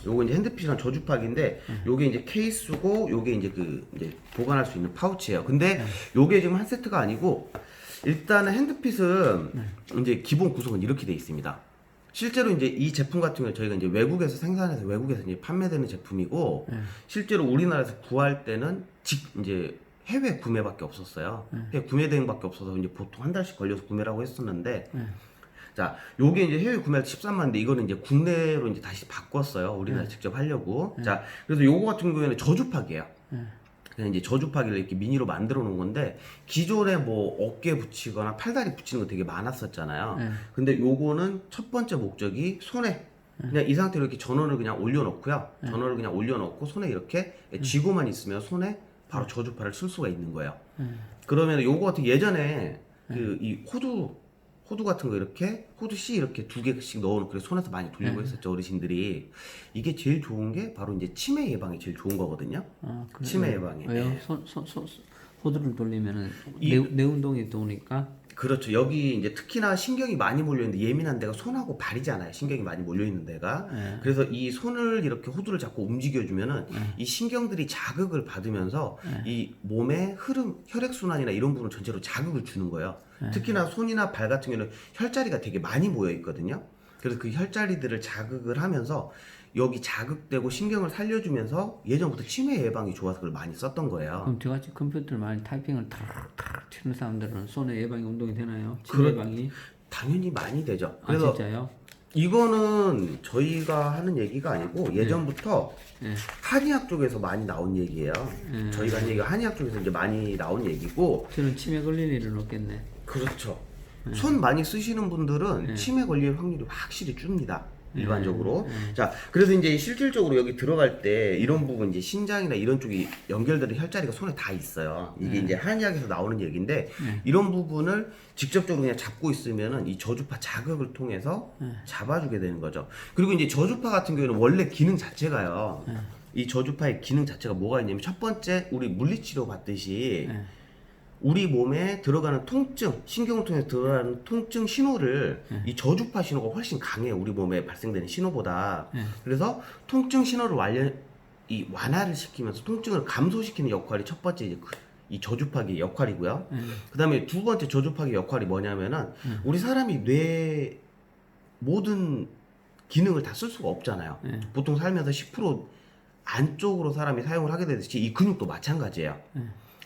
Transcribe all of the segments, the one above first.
요거 이제 핸드핏이랑 저주팍인데 요게 이제 케이스고 요게 이제 그 이제 보관할 수 있는 파우치예요. 근데 요게 지금 한 세트가 아니고 일단은 핸드핏은 이제 기본 구성은 이렇게 돼 있습니다. 실제로 이제 이 제품 같은 경우는 저희가 이제 외국에서 생산해서 외국에서 이제 판매되는 제품이고 실제로 우리나라에서 구할 때는 이제 해외 구매밖에 없었어요. 해외 구매 대행밖에 없어서 이제 보통 한 달씩 걸려서 구매를 하고 했었는데 자, 요게 이제 해외 구매할 때 13만인데 이거는 이제 국내로 이제 다시 바꿨어요. 우리나라 직접 하려고. 자, 그래서 요거 같은 경우에는 저주팍이에요. 그냥 이제 저주팍이를 이렇게 미니로 만들어 놓은 건데 기존에 뭐 어깨 붙이거나 팔다리 붙이는 거 되게 많았었잖아요. 근데 요거는 첫 번째 목적이 손에 그냥 이 상태로 이렇게 전원을 그냥 올려놓고요. 전원을 그냥 올려놓고 손에 이렇게 쥐고만 있으면 손에 바로 저주파를 쓸 수가 있는 거예요. 그러면 요거 같은 예전에 그 이 호두 같은 거 이렇게 호두 씨 이렇게 2개씩 넣어놓고 손에서 많이 돌리고 했었죠 어르신들이. 이게 제일 좋은 게 바로 이제 치매 예방에 제일 좋은 거거든요. 아, 그래. 치매 예방에. 왜요? 호두를 돌리면은 내 운동이 도니까. 그렇죠. 여기 이제 특히나 신경이 많이 몰려있는데 예민한 데가 손하고 발이잖아요. 신경이 많이 몰려있는 데가. 그래서 이 손을 이렇게 호두를 자꾸 움직여주면은 이 신경들이 자극을 받으면서 이 몸의 흐름, 혈액순환이나 이런 부분 전체로 자극을 주는 거예요. 특히나 손이나 발 같은 경우는 혈자리가 되게 많이 모여있거든요. 그래서 그 혈자리들을 자극을 하면서 여기 자극되고 신경을 살려주면서 예전부터 치매 예방이 좋아서 그걸 많이 썼던 거예요. 그럼 저같이 컴퓨터를 많이 타이핑을 탁탁 치는 사람들은 손에 예방이 운동이 되나요? 치매 예방이? 당연히 많이 되죠. 아, 그래서 진짜요? 이거는 저희가 하는 얘기가 아니고 예전부터 한의학 쪽에서 많이 나온 얘기예요. 저희가 하는 얘기가 한의학 쪽에서 이제 많이 나온 얘기고. 저는 치매 걸릴 일은 없겠네. 그렇죠. 손 많이 쓰시는 분들은 치매 걸릴 확률이 확실히 줍니다. 일반적으로. 자, 그래서 이제 실질적으로 여기 들어갈 때 이런 부분 이제 신장이나 이런 쪽이 연결되는 혈자리가 손에 다 있어요. 이게 이제 한의학에서 나오는 얘기인데 이런 부분을 직접적으로 그냥 잡고 있으면은 이 저주파 자극을 통해서 잡아주게 되는 거죠. 그리고 이제 저주파 같은 경우는 원래 기능 자체가요. 이 저주파의 기능 자체가 뭐가 있냐면 첫 번째 우리 물리치료 받듯이 우리 몸에 들어가는 통증, 신경을 통해서 들어가는 통증 신호를 이 저주파 신호가 훨씬 강해요. 우리 몸에 발생되는 신호보다. 그래서 통증 신호를 완화를 시키면서 통증을 감소시키는 역할이 첫 번째 이제 이 저주파기의 역할이고요. 그 다음에 두 번째 저주파기의 역할이 뭐냐면은 우리 사람이 뇌 모든 기능을 다 쓸 수가 없잖아요. 보통 살면서 10% 안쪽으로 사람이 사용을 하게 되듯이 이 근육도 마찬가지예요.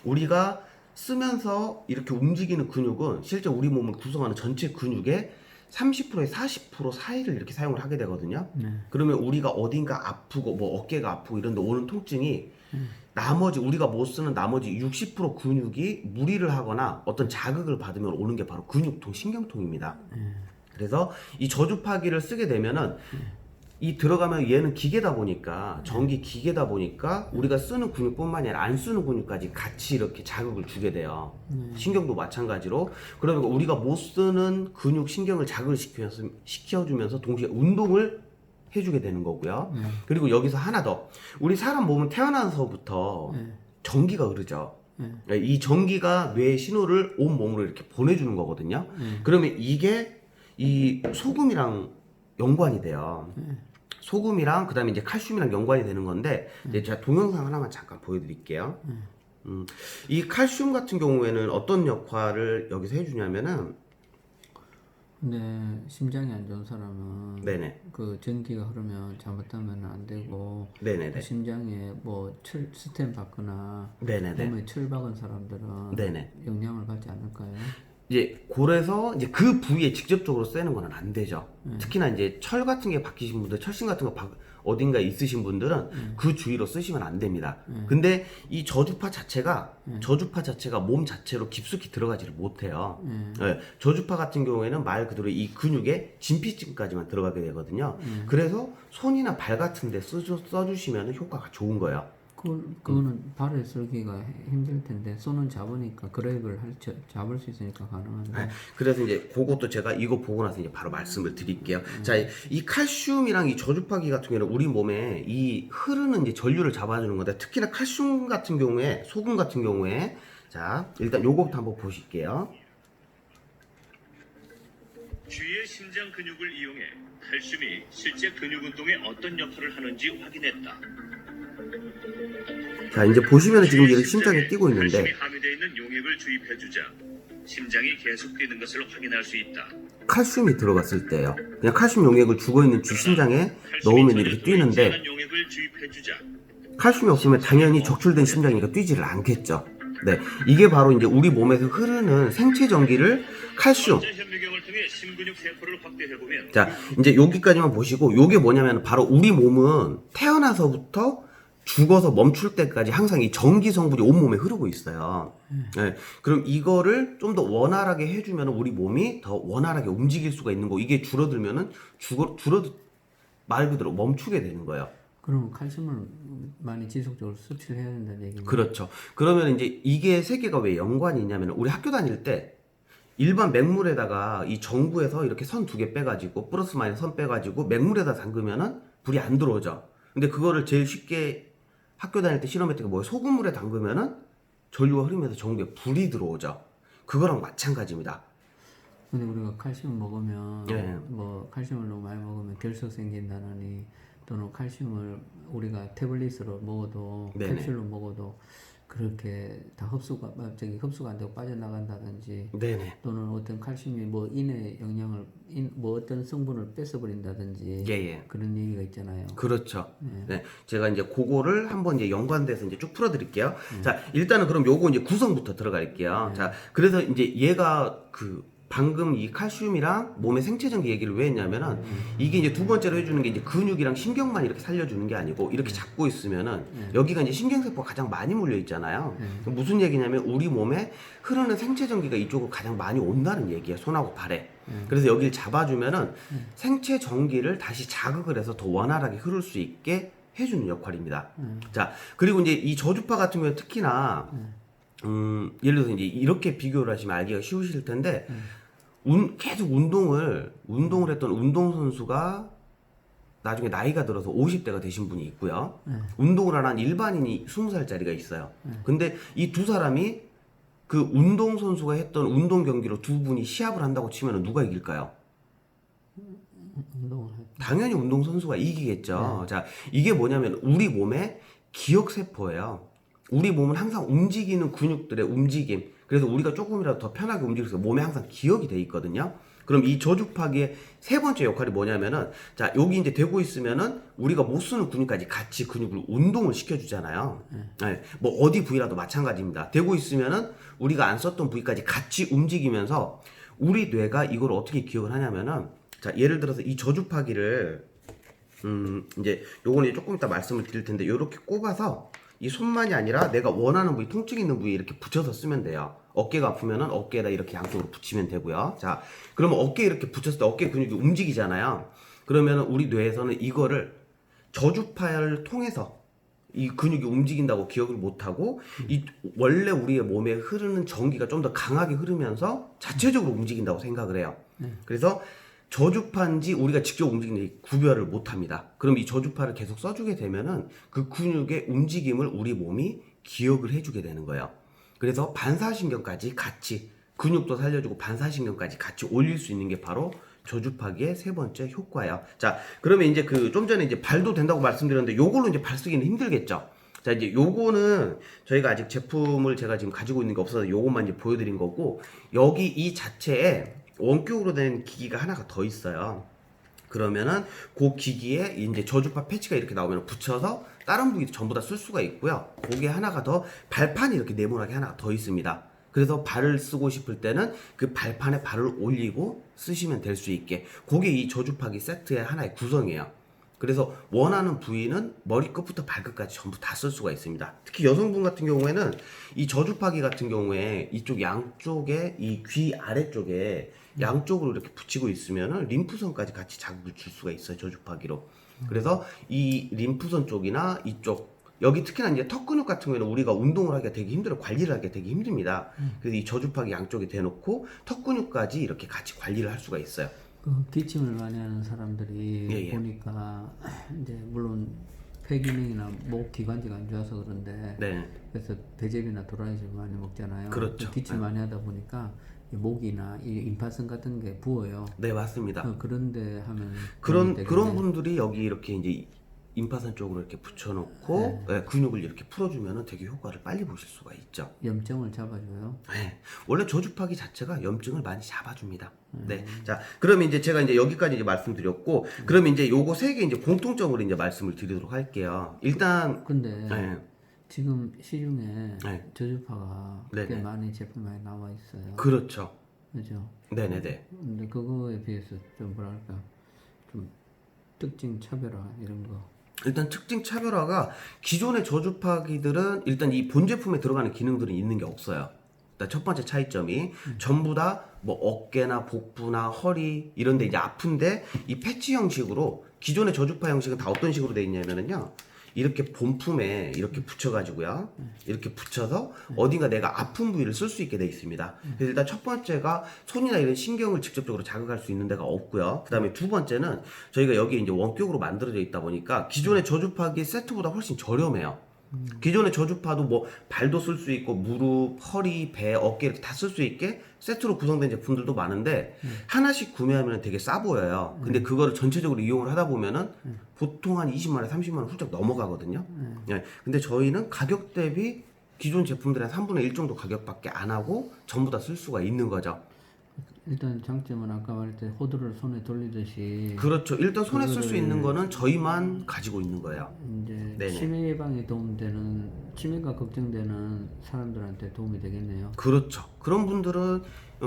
우리가 쓰면서 이렇게 움직이는 근육은 실제 우리 몸을 구성하는 전체 근육의 30%에 40% 사이를 이렇게 사용을 하게 되거든요. 그러면 우리가 어딘가 아프고 뭐 어깨가 아프고 이런 데 오는 통증이 나머지 우리가 못 쓰는 나머지 60% 근육이 무리를 하거나 어떤 자극을 받으면 오는 게 바로 근육통, 신경통입니다. 그래서 이 저주파기를 쓰게 되면은 이 들어가면 얘는 기계다 보니까 전기 기계다 보니까 우리가 쓰는 근육뿐만이 아니라 안 쓰는 근육까지 같이 이렇게 자극을 주게 돼요. 신경도 마찬가지로. 그러면 우리가 못 쓰는 근육 신경을 자극을 시켜주면서 동시에 운동을 해주게 되는 거고요. 그리고 여기서 하나 더, 우리 사람 몸은 태어나서부터 전기가 흐르죠. 이 전기가 뇌의 신호를 온 몸으로 이렇게 보내주는 거거든요. 그러면 이게 이 소금이랑 연관이 돼요. 소금이랑 그다음에 이제 칼슘이랑 연관이 되는 건데 이제 제가 동영상 하나만 잠깐 보여드릴게요. 이 칼슘 같은 경우에는 어떤 역할을 여기서 해주냐면은 근데 심장이 안 좋은 사람은 네네. 그 전기가 흐르면 잘못하면 안 되고 네네네. 심장에 뭐 스텐 받거나 네네네. 몸에 철 박은 사람들은 네네. 영향을 받지 않을까요? 이제 골에서 이제 그 부위에 직접적으로 쐬는 거는 안 되죠. 특히나 이제 철 같은 게 박히신 분들, 철심 같은 거 어딘가에 있으신 분들은 그 주위로 쓰시면 안 됩니다. 근데 이 저주파 자체가 몸 자체로 깊숙이 들어가지를 못해요. 네, 저주파 같은 경우에는 말 그대로 이 근육의 진피층까지만 들어가게 되거든요. 그래서 손이나 발 같은 데 써주시면 효과가 좋은 거예요. 그거는 발에 쓸기가 힘들 텐데 손은 잡으니까 그랩을 잡을 수 있으니까 가능한데. 네, 그래서 이제 그것도 제가 이거 보고 나서 이제 바로 말씀을 드릴게요. 자, 이 칼슘이랑 이 저주파기 같은 경우는 우리 몸에 이 흐르는 이제 전류를 잡아주는 건데 특히나 칼슘 같은 경우에 소금 같은 경우에 자 일단 요거부터 한번 보실게요. 쥐의 심장 근육을 이용해 칼슘이 실제 근육 운동에 어떤 역할을 하는지 확인했다. 자, 이제 보시면 지금 이렇게 쥐의 심장이 뛰고 칼슘이 있는데 함유되어 있는 용액을 주입해주자 심장이 계속 뛰는 것을 확인할 수 있다. 칼슘이 들어갔을 때요. 그냥 칼슘 용액을 죽어있는 쥐 심장에 칼슘이 넣으면 전혀 이렇게 들어있지 뛰는데 않은 용액을 주입해주자 칼슘이 없으면 당연히 적출된 심장이니까 뛰지를 않겠죠. 네, 이게 바로 이제 우리 몸에서 흐르는 생체 전기를 칼슘. 전자 현미경을 통해 심근육 세포를 확대해보면 자, 이제 여기까지만 보시고 요게 뭐냐면 바로 우리 몸은 태어나서부터 죽어서 멈출 때까지 항상 이 전기 성분이 온몸에 흐르고 있어요. 네, 그럼 이거를 좀 더 원활하게 해주면 우리 몸이 더 원활하게 움직일 수가 있는 거. 이게 줄어들면은 말 그대로 멈추게 되는 거예요. 그럼 칼슘을 많이 지속적으로 섭취를 해야 된다는 얘기죠. 그렇죠. 그러면 이제 이게 세 개가 왜 연관이 있냐면 우리 학교 다닐 때 일반 맹물에다가 이 전구에서 이렇게 선 두 개 빼가지고 플러스 마이너스 선 빼가지고 맹물에다 담그면은 불이 안 들어오죠. 근데 그거를 제일 쉽게 학교 다닐 때 실험했던 게 뭐예요? 소금물에 담그면은 전류가 흐르면서 전구에 불이 들어오죠. 그거랑 마찬가지입니다. 근데 우리가 칼슘 먹으면 네. 뭐 칼슘을 너무 많이 먹으면 결석 생긴다느니 또는 칼슘을 우리가 태블릿으로 먹어도 네네. 캡슐로 먹어도 그렇게 다 흡수가 안 되고 빠져나간다든지 네네. 또는 어떤 칼슘이 뭐 인의 영양을 뭐 어떤 성분을 뺏어버린다든지 예. 그런 얘기가 있잖아요. 그렇죠. 네. 제가 이제 그거를 한번 이제 연관돼서 이제 쭉 풀어드릴게요. 자, 일단은 그럼 요거 이제 구성부터 들어갈게요. 자, 그래서 이제 얘가 방금 이 칼슘이랑 몸의 생체전기 얘기를 왜 했냐면은 이게 이제 두 번째로 해주는 게 이제 근육이랑 신경만 이렇게 살려주는 게 아니고 이렇게 잡고 있으면은 여기가 이제 신경세포가 가장 많이 몰려 있잖아요. 그럼 무슨 얘기냐면 우리 몸에 흐르는 생체전기가 이쪽으로 가장 많이 온다는 얘기예요. 손하고 발에. 그래서 여기를 잡아주면은 생체전기를 다시 자극을 해서 더 원활하게 흐를 수 있게 해주는 역할입니다. 자, 그리고 이제 이 저주파 같은 경우에 특히나 예를 들어서 이제 이렇게 비교를 하시면 알기가 쉬우실 텐데 계속 운동을 했던 운동선수가 나중에 나이가 들어서 50대가 되신 분이 있고요. 운동을 안 한 일반인이 20살짜리가 있어요. 근데 이 두 사람이 그 운동선수가 했던 운동 경기로 두 분이 시합을 한다고 치면 누가 이길까요? 운동을 할 때. 당연히 운동선수가 이기겠죠. 자, 이게 뭐냐면 우리 몸의 기억세포예요. 우리 몸은 항상 움직이는 근육들의 움직임. 그래서 우리가 조금이라도 더 편하게 움직일 수 있어요. 몸에 항상 기억이 돼 있거든요. 그럼 이 저주파기의 세 번째 역할이 뭐냐면은, 자, 여기 이제 되고 있으면은 우리가 못 쓰는 근육까지 같이 근육을 운동을 시켜주잖아요. 네, 뭐 어디 부위라도 마찬가지입니다. 되고 있으면은 우리가 안 썼던 부위까지 같이 움직이면서 우리 뇌가 이걸 어떻게 기억을 하냐면은, 자, 예를 들어서 이 저주파기를 이제 요거는 이제 조금 이따 말씀을 드릴 텐데 요렇게 꼽아서 이 손만이 아니라 내가 원하는 부위, 통증 있는 부위에 이렇게 붙여서 쓰면 돼요. 어깨가 아프면은 어깨에다 이렇게 양쪽으로 붙이면 되고요. 자, 그러면 어깨에 이렇게 붙였을 때 어깨 근육이 움직이잖아요. 그러면은 우리 뇌에서는 이거를 저주파를 통해서 이 근육이 움직인다고 기억을 못하고 이 원래 우리의 몸에 흐르는 전기가 좀 더 강하게 흐르면서 자체적으로 움직인다고 생각을 해요. 그래서 저주파인지 우리가 직접 움직이는지 구별을 못합니다. 그럼 이 저주파를 계속 써주게 되면은 그 근육의 움직임을 우리 몸이 기억을 해주게 되는 거예요. 그래서 반사신경까지 같이 근육도 살려주고 반사신경까지 같이 올릴 수 있는 게 바로 저주파기의 세 번째 효과예요. 자, 그러면 이제 좀 전에 이제 발도 된다고 말씀드렸는데 요걸로 이제 발 쓰기는 힘들겠죠. 자, 이제 요거는 저희가 아직 제품을 제가 지금 가지고 있는 게 없어서 요것만 이제 보여드린 거고, 여기 이 자체에 원격으로 된 기기가 하나가 더 있어요. 그러면은 그 기기에 이제 저주파 패치가 이렇게 나오면 붙여서 다른 부위도 전부 다 쓸 수가 있고요. 거기에 하나가 더 발판이 이렇게 네모나게 하나가 더 있습니다. 그래서 발을 쓰고 싶을 때는 그 발판에 발을 올리고 쓰시면 될 수 있게, 그게 이 저주파기 세트의 하나의 구성이에요. 그래서 원하는 부위는 머리끝부터 발끝까지 전부 다 쓸 수가 있습니다. 특히 여성분 같은 경우에는 이 저주파기 같은 경우에 이쪽 양쪽에 이 귀 아래쪽에 양쪽으로 이렇게 붙이고 있으면은 림프선까지 같이 자극을 줄 수가 있어요, 저주파기로. 그래서 이 림프선 쪽이나 이쪽 여기 특히나 이제 턱 근육 같은 경우에는 우리가 운동을 하기가 되게 힘들어요. 관리를 하기가 되게 힘듭니다. 그래서 이 저주파기 양쪽에 대놓고 턱 근육까지 이렇게 같이 관리를 할 수가 있어요. 그 기침을 많이 하는 사람들이 예. 보니까 이제 물론 폐 기능이나 목 기관지가 안 좋아서 그런데 네. 그래서 배즙이나 도라지를 많이 먹잖아요. 그렇죠. 기침 많이 하다 보니까 목이나 이 임파선 같은 게 부어요. 네, 맞습니다. 그런데 하면 그런 되겠네. 그런 분들이 여기 이렇게 이제 임파선 쪽으로 이렇게 붙여놓고 근육을 이렇게 풀어주면은 되게 효과를 빨리 보실 수가 있죠. 염증을 잡아줘요. 네. 원래 저주파기 자체가 염증을 많이 잡아줍니다. 네. 자, 그러면 이제 제가 이제 여기까지 이제 말씀드렸고, 그러면 이제 요거 세 개 이제 공통적으로 이제 말씀을 드리도록 할게요. 일단, 근데 네. 지금 시중에 네. 저주파가 꽤 네네. 많이 제품이 많이 나와 있어요. 그렇죠. 그죠? 네네네. 근데 그거에 비해서 좀 뭐랄까 좀 특징 차별화 이런 거. 일단 특징 차별화가 기존의 저주파기들은 일단 이 본 제품에 들어가는 기능들은 있는 게 없어요. 일단 첫 번째 차이점이 전부 다 뭐 어깨나 복부나 허리 이런 데 이제 아픈데 이 패치 형식으로 기존의 저주파 형식은 다 어떤 식으로 돼 있냐면은요. 이렇게 본품에 이렇게 붙여가지고요. 이렇게 붙여서 어딘가 내가 아픈 부위를 쓸 수 있게 돼 있습니다. 그래서 일단 첫 번째가 손이나 이런 신경을 직접적으로 자극할 수 있는 데가 없고요. 그 다음에 두 번째는 저희가 여기 이제 원격으로 만들어져 있다 보니까 기존의 저주파기 세트보다 훨씬 저렴해요. 기존의 저주파도 뭐 발도 쓸 수 있고 무릎, 허리, 배, 어깨 이렇게 다 쓸 수 있게 세트로 구성된 제품들도 많은데 하나씩 구매하면 되게 싸 보여요. 근데 그거를 전체적으로 이용을 하다 보면은 보통 한 20만 원, 30만 원 훌쩍 넘어가거든요. 네. 근데 저희는 가격 대비 기존 제품들의 한 3분의 1 정도 가격밖에 안 하고 전부 다 쓸 수가 있는 거죠. 일단 장점은 아까 말했듯이 호두를 손에 돌리듯이 그렇죠. 일단 손에 쓸 수 그거를 있는 거는 저희만 가지고 있는 거예요. 이제 네네. 치매 예방에 도움되는 치매가 걱정되는 사람들한테 도움이 되겠네요. 그렇죠. 그런 분들은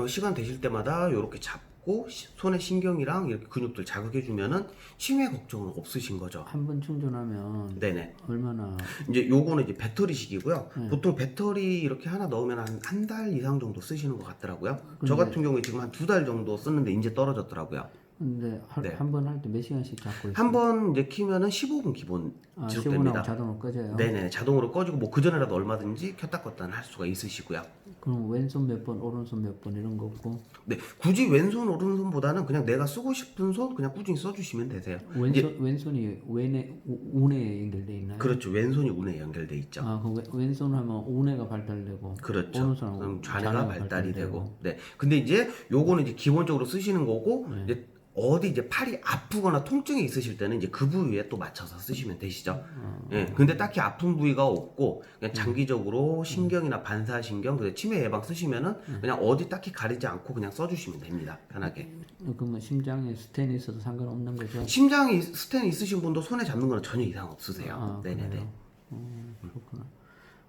시간 되실 때마다 이렇게 잡고 손의 신경이랑 이렇게 근육들 자극해주면은 치매 걱정은 없으신 거죠. 한 번 충전하면 네네. 얼마나 이제 요거는 이제 배터리식이고요. 보통 배터리 이렇게 하나 넣으면 한 달 이상 정도 쓰시는 것 같더라고요. 저 같은 경우에 지금 한 2달 정도 썼는데 이제 떨어졌더라고요. 근데 네. 한 번 할 때 몇 시간씩 잡고 있어요? 한 번 이제 키면은 15분 기본 15분하고 지속됩니다. 자동으로 꺼져요? 네네. 자동으로 꺼지고 뭐 그전에라도 얼마든지 켰다 껐다 할 수가 있으시고요. 그럼 왼손 몇 번, 오른손 몇 번 이런 거 없고 네, 굳이 왼손 오른손보다는 그냥 내가 쓰고 싶은 손 그냥 꾸준히 써주시면 되세요. 왼손이 운에 연결돼 있나요? 그렇죠. 왼손이 운에 연결돼 있죠. 아, 그럼 왼손 하면 운해가 발달되고 그렇죠. 오른손하면 그럼 좌뇌가 발달이 되고. 네. 근데 이제 요거는 이제 기본적으로 쓰시는 거고 이제 어디 이제 팔이 아프거나 통증이 있으실 때는 이제 그 부위에 또 맞춰서 쓰시면 되시죠. 예. 근데 딱히 아픈 부위가 없고 그냥 장기적으로 신경이나 반사신경, 그래서 치매 예방 쓰시면은 그냥 어디 딱히 가리지 않고 그냥 써주시면 됩니다. 편하게. 그러면 심장에 스텐이 있어도 상관없는 거죠? 심장이 스텐 있으신 분도 손에 잡는 거는 전혀 이상 없으세요. 아, 네네네. 그래요? 그렇구나.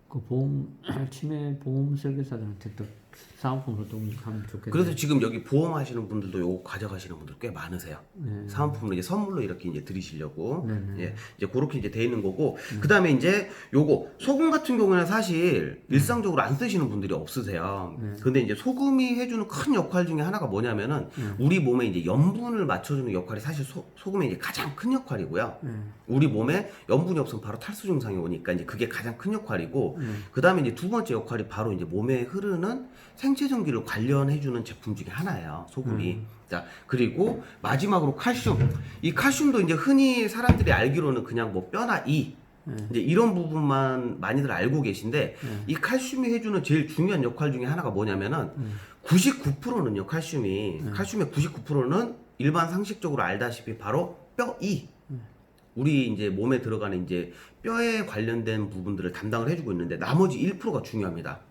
그 보험 치매 보험 설계사들한테 또 사은품으로 도움하면 좋겠네요. 그래서 지금 여기 보험하시는 분들도 요거 가져가시는 분들 꽤 많으세요. 사은품으로 이제 선물로 이렇게 이제 드리시려고. 예, 이제 그렇게 이제 돼 있는 거고. 그 다음에 이제 요거 소금 같은 경우는 사실 일상적으로 안 쓰시는 분들이 없으세요. 근데 이제 소금이 해주는 큰 역할 중에 하나가 뭐냐면은 우리 몸에 이제 염분을 맞춰주는 역할이 사실 소금의 이제 가장 큰 역할이고요. 우리 몸에 염분이 없으면 바로 탈수 증상이 오니까 이제 그게 가장 큰 역할이고. 그 다음에 이제 두 번째 역할이 바로 이제 몸에 흐르는 생체 전기를 관련해주는 제품 중에 하나예요. 소금이. 자, 그리고 마지막으로 칼슘. 이 칼슘도 이제 흔히 사람들이 알기로는 그냥 뭐 뼈나 이 이제 이런 부분만 많이들 알고 계신데 이 칼슘이 해주는 제일 중요한 역할 중에 하나가 뭐냐면은 99%는요 칼슘의 99%는 일반 상식적으로 알다시피 바로 뼈이 우리 이제 몸에 들어가는 이제 뼈에 관련된 부분들을 담당을 해주고 있는데 나머지 1%가 중요합니다.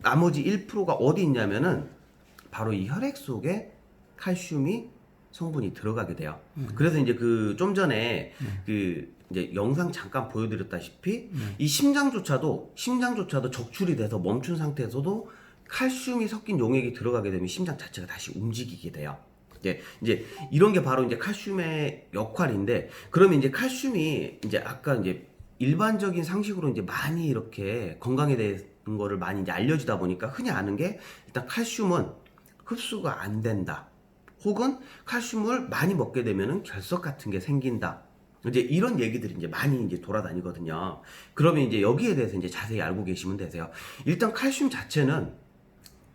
나머지 1%가 어디 있냐면은 바로 이 혈액 속에 칼슘이 성분이 들어가게 돼요. 그래서 이제 그 좀 전에 그 이제 영상 잠깐 보여드렸다시피 이 심장조차도 적출이 돼서 멈춘 상태에서도 칼슘이 섞인 용액이 들어가게 되면 심장 자체가 다시 움직이게 돼요. 이제 이런 게 바로 이제 칼슘의 역할인데 그러면 이제 칼슘이 이제 아까 이제 일반적인 상식으로 이제 많이 이렇게 건강에 대한 거를 많이 이제 알려지다 보니까 흔히 아는 게 일단 칼슘은 흡수가 안 된다. 혹은 칼슘을 많이 먹게 되면은 결석 같은 게 생긴다. 이제 이런 얘기들이 이제 많이 이제 돌아다니거든요. 그러면 이제 여기에 대해서 이제 자세히 알고 계시면 되세요. 일단 칼슘 자체는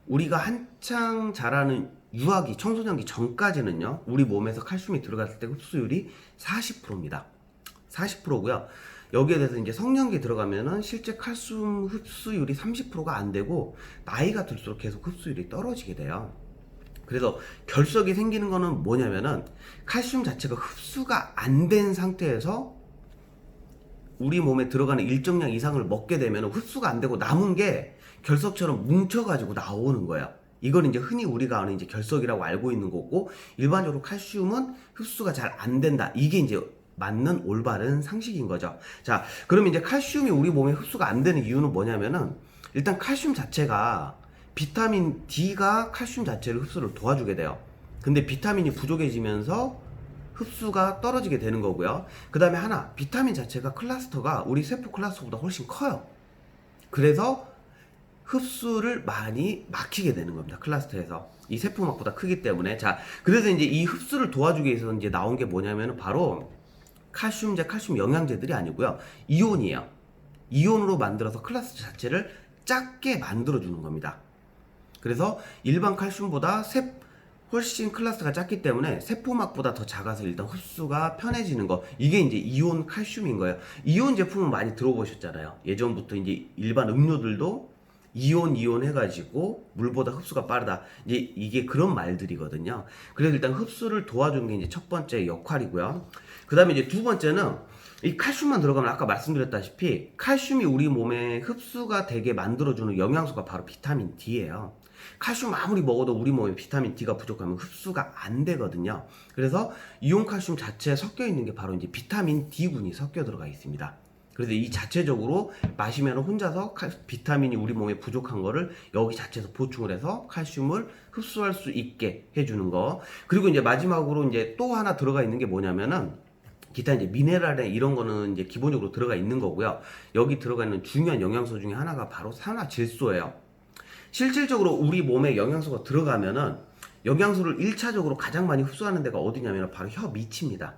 우리가 한창 자라는 유아기, 청소년기 전까지는요, 우리 몸에서 칼슘이 들어갔을 때 흡수율이 40%입니다. 40%고요. 여기에 대해서 이제 성년기에 들어가면은 실제 칼슘 흡수율이 30%가 안 되고, 나이가 들수록 계속 흡수율이 떨어지게 돼요. 그래서 결석이 생기는 거는 뭐냐면은 칼슘 자체가 흡수가 안 된 상태에서 우리 몸에 들어가는 일정량 이상을 먹게 되면 흡수가 안 되고 남은 게 결석처럼 뭉쳐가지고 나오는 거예요. 이건 이제 흔히 우리가 아는 이제 결석이라고 알고 있는 거고, 일반적으로 칼슘은 흡수가 잘 안 된다. 이게 이제 맞는 올바른 상식인 거죠. 자, 그러면 이제 칼슘이 우리 몸에 흡수가 안 되는 이유는 뭐냐면은, 일단 칼슘 자체가 비타민 D가 칼슘 자체를 흡수를 도와주게 돼요. 근데 비타민이 부족해지면서 흡수가 떨어지게 되는 거고요. 그 다음에 하나, 비타민 자체가 클러스터가 우리 세포 클러스터보다 훨씬 커요. 그래서 흡수를 많이 막히게 되는 겁니다. 클러스터에서. 이 세포막보다 크기 때문에. 자, 그래서 이제 이 흡수를 도와주기 위해서 이제 나온 게 뭐냐면 바로 칼슘제, 칼슘 영양제들이 아니고요. 이온이에요. 이온으로 만들어서 클러스터 자체를 작게 만들어주는 겁니다. 그래서 일반 칼슘보다 훨씬 클러스터가 작기 때문에 세포막보다 더 작아서 일단 흡수가 편해지는 거. 이게 이제 이온 칼슘인 거예요. 이온 제품은 많이 들어보셨잖아요. 예전부터 이제 일반 음료들도 이온 해가지고 물보다 흡수가 빠르다. 이제 이게 그런 말들이거든요. 그래서 일단 흡수를 도와주는 게 이제 첫 번째 역할이고요. 그 다음에 이제 두 번째는 이 칼슘만 들어가면 아까 말씀드렸다시피 칼슘이 우리 몸에 흡수가 되게 만들어주는 영양소가 바로 비타민 D예요. 칼슘 아무리 먹어도 우리 몸에 비타민 D가 부족하면 흡수가 안 되거든요. 그래서 이온 칼슘 자체에 섞여 있는 게 바로 이제 비타민 D군이 섞여 들어가 있습니다. 그래서 이 자체적으로 마시면 혼자서 비타민이 우리 몸에 부족한 거를 여기 자체에서 보충을 해서 칼슘을 흡수할 수 있게 해주는 거. 그리고 이제 마지막으로 이제 또 하나 들어가 있는 게 뭐냐면은 기타 이제 미네랄에 이런 거는 이제 기본적으로 들어가 있는 거고요. 여기 들어가 있는 중요한 영양소 중에 하나가 바로 산화질소예요. 실질적으로 우리 몸에 영양소가 들어가면은 영양소를 1차적으로 가장 많이 흡수하는 데가 어디냐면 바로 혀 밑입니다.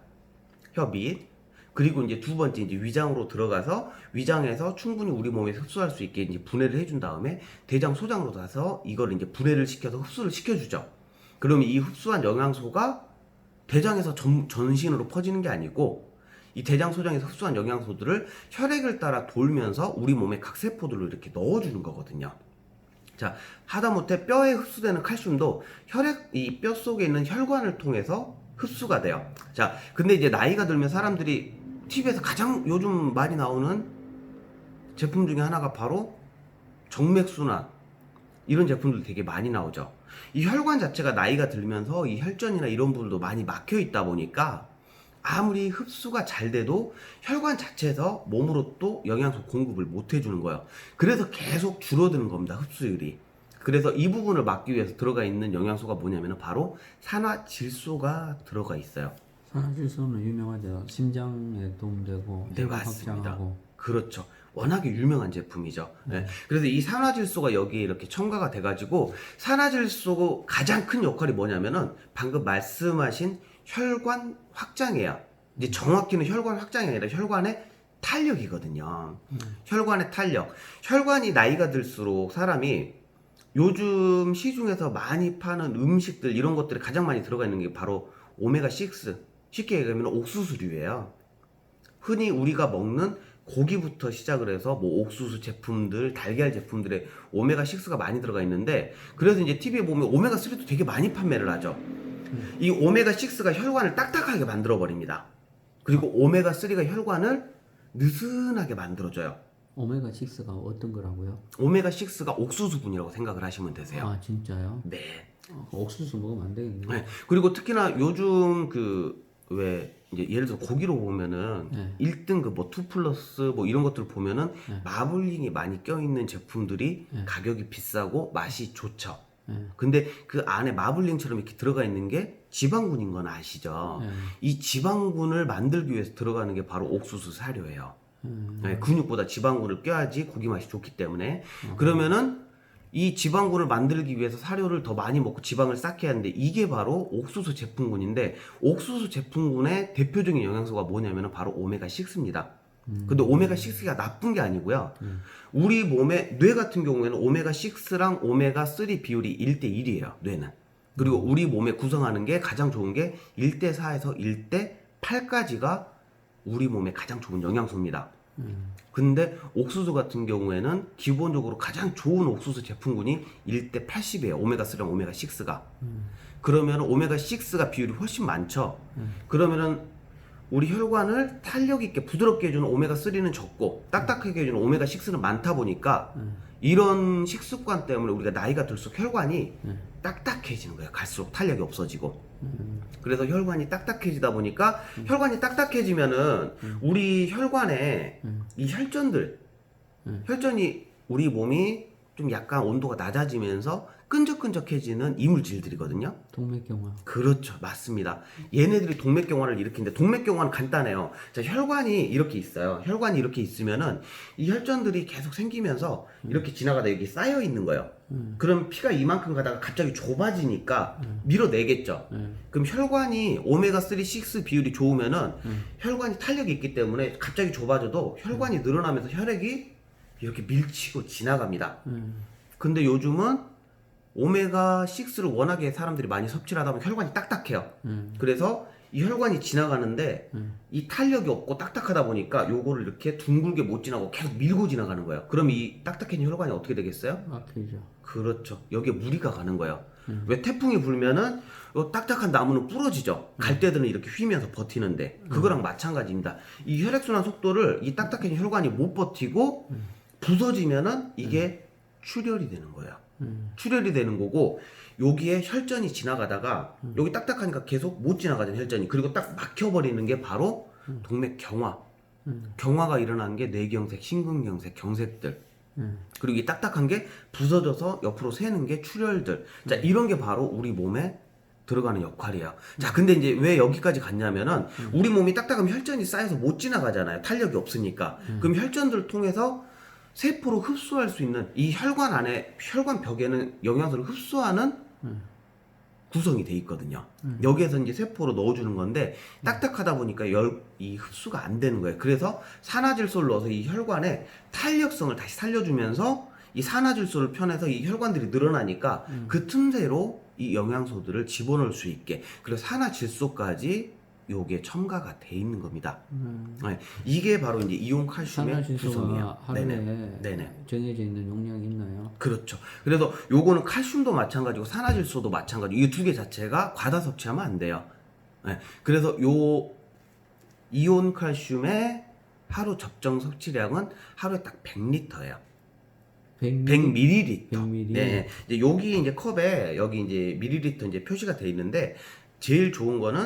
혀 밑. 그리고 이제 두 번째 이제 위장으로 들어가서 위장에서 충분히 우리 몸에 흡수할 수 있게 이제 분해를 해준 다음에 대장 소장으로 가서 이걸 이제 분해를 시켜서 흡수를 시켜주죠. 그러면 이 흡수한 영양소가 대장에서 전신으로 퍼지는 게 아니고 이 대장 소장에서 흡수한 영양소들을 혈액을 따라 돌면서 우리 몸의 각 세포들로 이렇게 넣어주는 거거든요. 자, 하다못해 뼈에 흡수되는 칼슘도 이 뼈 속에 있는 혈관을 통해서 흡수가 돼요. 자, 근데 이제 나이가 들면 사람들이 TV에서 가장 요즘 많이 나오는 제품 중에 하나가 바로 정맥순환, 이런 제품들 되게 많이 나오죠. 이 혈관 자체가 나이가 들면서 이 혈전이나 이런 부분도 많이 막혀 있다 보니까 아무리 흡수가 잘 돼도 혈관 자체에서 몸으로 또 영양소 공급을 못 해주는 거예요. 그래서 계속 줄어드는 겁니다, 흡수율이. 그래서 이 부분을 막기 위해서 들어가 있는 영양소가 뭐냐면 바로 산화질소가 들어가 있어요. 산화질소는 유명하죠. 심장에 도움되고 네, 혈관 맞습니다. 확장하고. 그렇죠. 워낙에 유명한 제품이죠. 네. 그래서 이 산화질소가 여기에 이렇게 첨가가 돼가지고 산화질소 가장 큰 역할이 뭐냐면은 방금 말씀하신 혈관 확장이에요. 이제 정확히는 혈관 확장이 아니라 혈관의 탄력이거든요. 혈관의 탄력. 혈관이 나이가 들수록 사람이 요즘 시중에서 많이 파는 음식들 이런 것들이 가장 많이 들어가 있는 게 바로 오메가6, 쉽게 얘기하면 옥수수류예요. 흔히 우리가 먹는 고기부터 시작을 해서 뭐 옥수수 제품들, 달걀 제품들에 오메가6가 많이 들어가 있는데, 그래서 이제 TV에 보면 오메가3도 되게 많이 판매를 하죠. 이 오메가6가 혈관을 딱딱하게 만들어 버립니다. 그리고 오메가3가 혈관을 느슨하게 만들어줘요. 오메가6가 어떤 거라고요? 오메가6가 옥수수분이라고 생각을 하시면 되세요. 아, 진짜요? 네. 옥수수 먹으면 안 되겠네요. 네. 그리고 특히나 요즘 왜 이제 예를 들어 고기로 보면은 네. 1등급 뭐 2플러스 뭐 이런 것들 보면은 네. 마블링이 많이 껴있는 제품들이 네. 가격이 비싸고 맛이 좋죠. 네. 근데 그 안에 마블링처럼 이렇게 들어가 있는 게 지방군인 건 아시죠? 네. 이 지방군을 만들기 위해서 들어가는 게 바로 옥수수 사료예요. 네, 근육보다 지방군을 껴야지 고기 맛이 좋기 때문에. 그러면은 이 지방군을 만들기 위해서 사료를 더 많이 먹고 지방을 쌓게 하는데 이게 바로 옥수수 제품군인데, 옥수수 제품군의 대표적인 영양소가 뭐냐면 바로 오메가6입니다. 근데 오메가6가 나쁜 게 아니고요. 우리 몸의 뇌 같은 경우에는 오메가6랑 오메가3 비율이 1대1이에요, 뇌는. 그리고 우리 몸에 구성하는 게 가장 좋은 게 1대4에서 1대8까지가 우리 몸에 가장 좋은 영양소입니다. 근데 옥수수 같은 경우에는 기본적으로 가장 좋은 옥수수 제품군이 1대 80이에요. 오메가3랑 오메가6가. 그러면 오메가6가 비율이 훨씬 많죠. 그러면은 우리 혈관을 탄력 있게 부드럽게 해주는 오메가3는 적고 딱딱하게 해주는 오메가6는 많다 보니까 이런 식습관 때문에 우리가 나이가 들수록 혈관이 딱딱해지는 거예요. 갈수록 탄력이 없어지고. 그래서 혈관이 딱딱해지다 보니까 혈관이 딱딱해지면은 우리 혈관에 이 혈전들, 혈전이 우리 몸이 좀 약간 온도가 낮아지면서 끈적끈적해지는 이물질들이거든요. 동맥경화. 그렇죠. 맞습니다. 얘네들이 동맥경화를 일으키는데 동맥경화는 간단해요. 자, 혈관이 이렇게 있어요. 혈관이 이렇게 있으면은 이 혈전들이 계속 생기면서 이렇게 지나가다 여기 쌓여 있는 거예요. 그럼 피가 이만큼 가다가 갑자기 좁아지니까 밀어내겠죠. 그럼 혈관이 오메가3, 6 비율이 좋으면은 혈관이 탄력이 있기 때문에 갑자기 좁아져도 혈관이 늘어나면서 혈액이 이렇게 밀치고 지나갑니다. 근데 요즘은 오메가6를 워낙에 사람들이 많이 섭취를 하다 보면 혈관이 딱딱해요. 그래서 이 혈관이 지나가는데 이 탄력이 없고 딱딱하다 보니까 요거를 이렇게 둥글게 못 지나고 계속 밀고 지나가는 거예요. 그럼 이 딱딱해진 혈관이 어떻게 되겠어요? 막히죠. 그렇죠. 여기에 무리가 가는 거예요. 왜 태풍이 불면은 요 딱딱한 나무는 부러지죠. 갈대들은 이렇게 휘면서 버티는데 그거랑 마찬가지입니다. 이 혈액순환 속도를 이 딱딱해진 혈관이 못 버티고 부서지면은 이게 출혈이 되는 거예요. 출혈이 되는 거고 여기에 혈전이 지나가다가 여기 딱딱하니까 계속 못 지나가잖아요. 혈전이. 그리고 딱 막혀버리는 게 바로 동맥경화. 경화가 일어나는 게 뇌경색, 심근경색, 경색들. 그리고 이 딱딱한 게 부서져서 옆으로 새는 게 출혈들. 자, 이런 게 바로 우리 몸에 들어가는 역할이에요. 자, 근데 이제 왜 여기까지 갔냐면은 우리 몸이 딱딱하면 혈전이 쌓여서 못 지나가잖아요. 탄력이 없으니까. 그럼 혈전들을 통해서 세포로 흡수할 수 있는 이 혈관 안에 혈관 벽에는 영양소를 흡수하는 구성이 돼 있거든요. 여기에서 이제 세포로 넣어주는 건데 딱딱하다 보니까 이 흡수가 안 되는 거예요. 그래서 산화질소를 넣어서 이 혈관의 탄력성을 다시 살려주면서 이 산화질소를 편해서 이 혈관들이 늘어나니까 그 틈새로 이 영양소들을 집어넣을 수 있게, 그래서 산화질소까지 요게 첨가가 돼 있는 겁니다. 네, 이게 바로 이제 이온 칼슘의 구성이에요. 산화질소가 하루에 네네. 정해져 있는 용량이 있나요? 그렇죠. 그래서 요거는 칼슘도 마찬가지고 산화질소도 마찬가지고 이 두 개 자체가 과다 섭취하면 안 돼요. 네, 그래서 요 이온 칼슘의 하루 적정 섭취량은 하루에 딱 100리터예요. 100ml. 100ml. 네, 이제 여기 이제 컵에 여기 이제 밀리리터 이제 표시가 돼 있는데 제일 좋은 거는